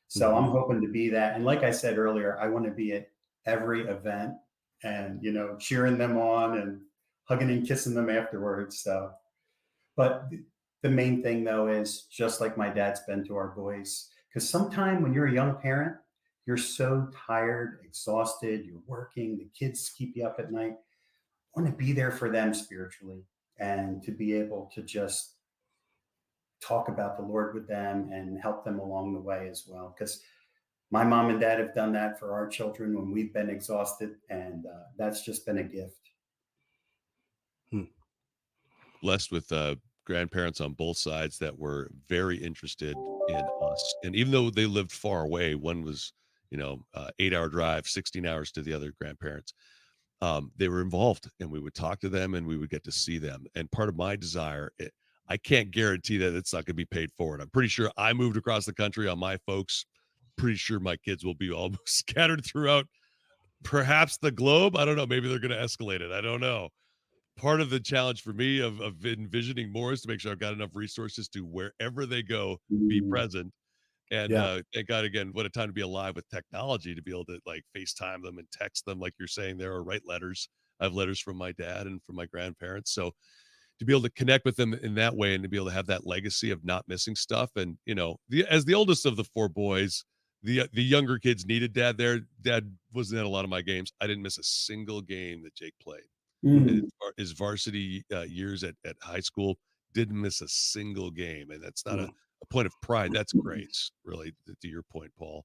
So I'm Mhm. hoping to be that. And like I said earlier, I want to be at every event and, cheering them on and hugging and kissing them afterwards. So, but the main thing though is just like my dad's been to our boys, because sometime when you're a young parent, you're so tired, exhausted, you're working, the kids keep you up at night. I want to be there for them spiritually and to be able to just talk about the Lord with them and help them along the way as well. Because my mom and dad have done that for our children when we've been exhausted, and that's just been a gift. Hmm. Blessed with grandparents on both sides that were very interested in us. And even though they lived far away, one was, 8-hour drive, 16 hours to the other grandparents. They were involved and we would talk to them and we would get to see them. And part of my desire, I can't guarantee that it's not going to be paid forward. I'm pretty sure I moved across the country on my folks. Pretty sure my kids will be all scattered throughout perhaps the globe. I don't know. Maybe they're going to escalate it. I don't know. Part of the challenge for me of envisioning more is to make sure I've got enough resources to wherever they go, be Mm, present. And Yeah. thank God again, what a time to be alive with technology to be able to like FaceTime them and text them, like you're saying there, or write letters. I have letters from my dad and from my grandparents. So to be able to connect with them in that way and to be able to have that legacy of not missing stuff. And as the oldest of the four boys, the younger kids needed dad there. Dad wasn't at a lot of my games. I didn't miss a single game that Jake played. mm, His varsity years at high school, didn't miss a single game, and that's not Mm. a point of pride. That's grace, really, to your point, Paul.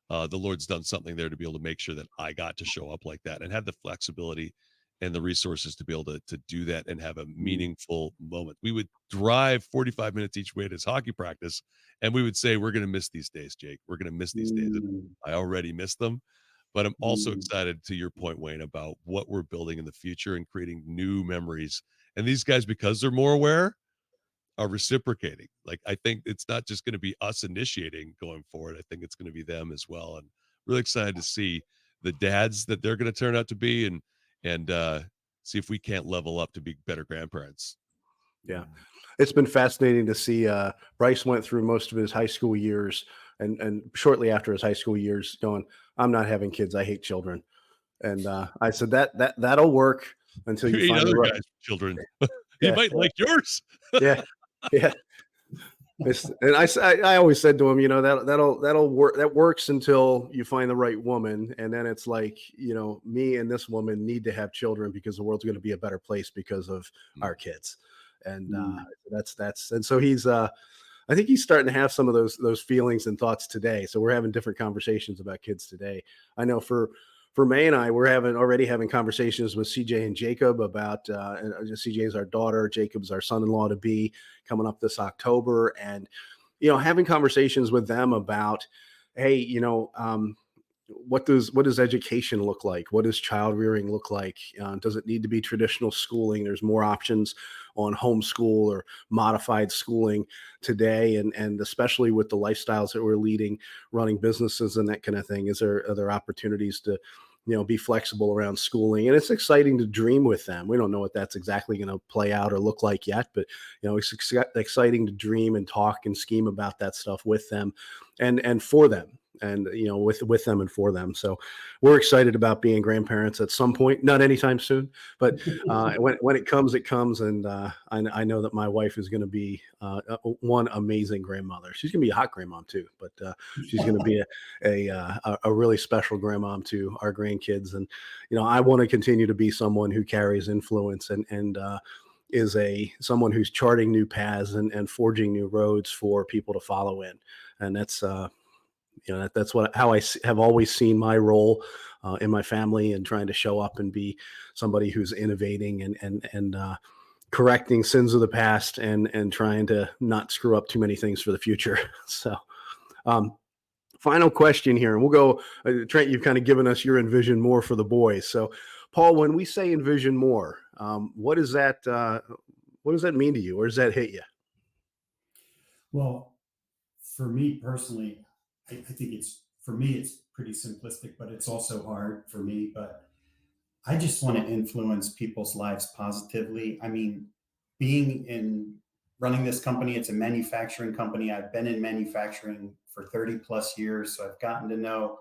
The Lord's done something there to be able to make sure that I got to show up like that and had the flexibility and the resources to be able to do that and have a mm, meaningful moment. We would drive 45 minutes each way to his hockey practice, and we would say, "We're going to miss these days, Jake. We're going to miss these days." And mm, I already missed them, but I'm also mm, excited to your point, Wayne, about what we're building in the future and creating new memories. And these guys, because they're more aware, are reciprocating. Like I think it's not just going to be us initiating going forward. I think it's going to be them as well. And really excited to see the dads that they're going to turn out to be and see if we can't level up to be better grandparents. Yeah. yeah. It's been fascinating to see. Bryce went through most of his high school years and shortly after his high school years, going, "I'm not having kids. I hate children." And I said that'll work until You you ate find the other right. guys' children. He Yeah, might like yours. yeah, yeah. And I always said to him, that'll work. That works until you find the right woman, and then it's like, me and this woman need to have children because the world's going to be a better place because of Mm. our kids. And Mm. that's and so he's I think he's starting to have some of those feelings and thoughts today. So we're having different conversations about kids today. I know for May and I, we're already having conversations with CJ and Jacob about CJ is our daughter, Jacob's our son-in-law to be, coming up this October, and having conversations with them about, hey, what does education look like? What does child rearing look like? Does it need to be traditional schooling? There's more options on homeschool or modified schooling today, and especially with the lifestyles that we're leading, running businesses and that kind of thing. Are there opportunities to be flexible around schooling? And it's exciting to dream with them. We don't know what that's exactly going to play out or look like yet, but it's exciting to dream and talk and scheme about that stuff with them, and for them, and with them and for them. So we're excited about being grandparents at some point, not anytime soon, but when it comes, it comes. And I know that my wife is going to be one amazing grandmother. She's going to be a hot grandmom too, but she's going to be a really special grandmom to our grandkids. And I want to continue to be someone who carries influence, and is someone who's charting new paths, and forging new roads for people to follow in. And that's how I have always seen my role in my family, and trying to show up and be somebody who's innovating, and correcting sins of the past, and trying to not screw up too many things for the future. So, um, final question here, and we'll go. Trent, you've kind of given us your envision more for the boys. So, Paul, when we say envision more, what does that mean to you? Where does that hit you? Well, for me personally, I think for me, it's pretty simplistic, but it's also hard for me. But I just want to influence people's lives positively. I mean, being in running this company, it's a manufacturing company. I've been in manufacturing for 30 plus years. So I've gotten to know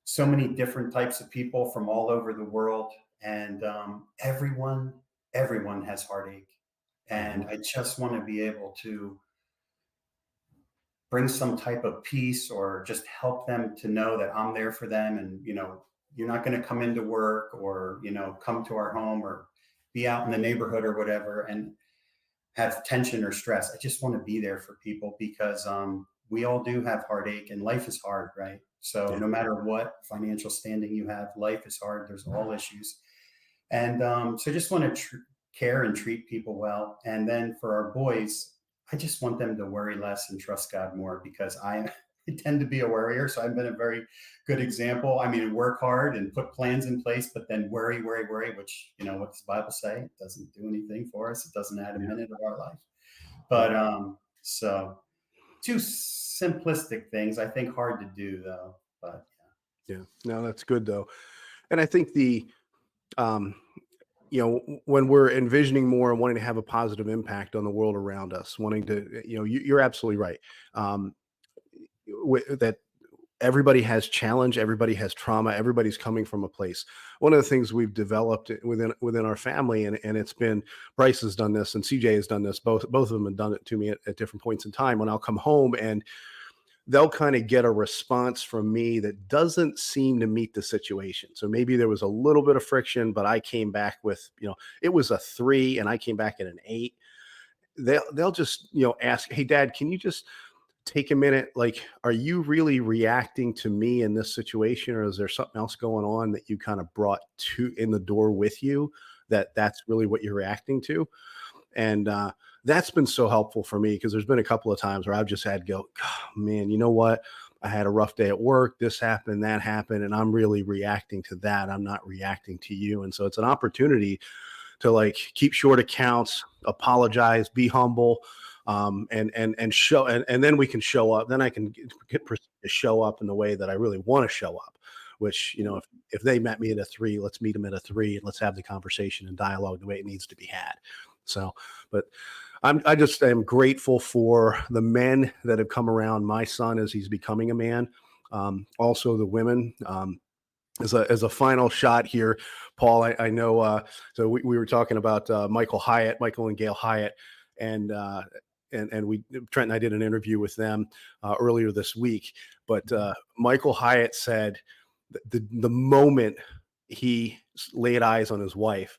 so many different types of people from all over the world. And everyone has heartache. And Mhm. I just want to be able to bring some type of peace, or just help them to know that I'm there for them. And, you're not going to come into work, or, come to our home, or be out in the neighborhood or whatever, and have tension or stress. I just want to be there for people, because we all do have heartache, and life is hard, right? So Yeah. no matter what financial standing you have, life is hard. There's all issues. And so I just want to care and treat people well. And then for our boys, I just want them to worry less and trust God more, because I tend to be a worrier. So I've been a very good example. I mean, work hard and put plans in place, but then worry, worry, worry, which, what does the Bible say? It doesn't do anything for us. It doesn't add a Yeah. minute of our life. Yeah. But so two simplistic things, I think hard to do though. But Yeah. No, that's good though. And I think um, when we're envisioning more and wanting to have a positive impact on the world around us, wanting to, you're absolutely right. Um, that everybody has challenge, everybody has trauma, everybody's coming from a place. One of the things we've developed within our family, and it's been, Bryce has done this and CJ has done this, both of them have done it to me at different points in time, when I'll come home and they'll kind of get a response from me that doesn't seem to meet the situation. So maybe there was a little bit of friction, but I came back with, it was a 3 and I came back at an 8. They'll just, ask, "Hey dad, can you just take a minute? Like, are you really reacting to me in this situation, or is there something else going on that you kind of brought to in the door with you, that's really what you're reacting to?" And that's been so helpful for me, because there's been a couple of times where I've just had to go, "Oh, man, you know what? I had a rough day at work. This happened, that happened, and I'm really reacting to that. I'm not reacting to you." And so it's an opportunity to, like, keep short accounts, apologize, be humble, and show, and then we can show up. Then I can get to show up in the way that I really want to show up. Which, if they met me at a 3, let's meet them at a 3, and let's have the conversation and dialogue the way it needs to be had. So, but I just am grateful for the men that have come around my son as he's becoming a man. Also the women. As a final shot here, Paul, I know. So we were talking about Michael and Gail Hyatt, and we Trent and I did an interview with them earlier this week. But Michael Hyatt said the moment he laid eyes on his wife,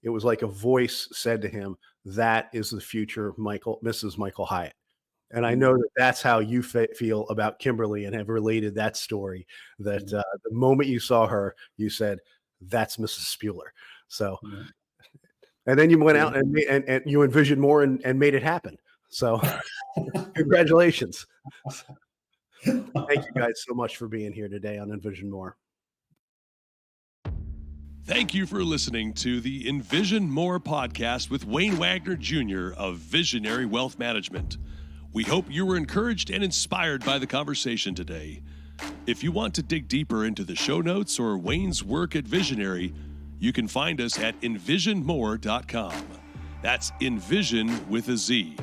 it was like a voice said to him, "That is the future Mrs. Michael Hyatt." And I know that that's how you feel about Kimberly, and have related that story, that the moment you saw her, you said, "That's Mrs. Spuler." So, and then you went out and you envisioned more and made it happen. So congratulations. Thank you guys so much for being here today on Envision More. Thank you for listening to the Envision More podcast with Wayne Wagner Jr. of Visionary Wealth Management. We hope you were encouraged and inspired by the conversation today. If you want to dig deeper into the show notes or Wayne's work at Visionary, you can find us at envisionmore.com. That's Envision with a Z.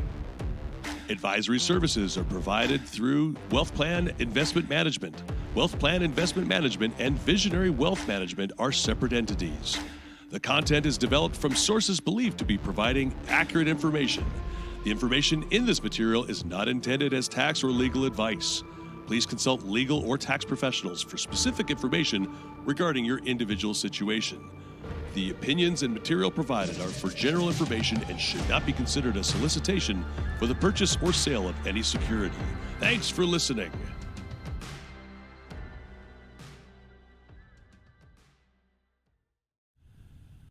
Advisory services are provided through Wealth Plan Investment Management. Wealth Plan Investment Management and Visionary Wealth Management are separate entities. The content is developed from sources believed to be providing accurate information. The information in this material is not intended as tax or legal advice. Please consult legal or tax professionals for specific information regarding your individual situation. The opinions and material provided are for general information and should not be considered a solicitation for the purchase or sale of any security. Thanks for listening.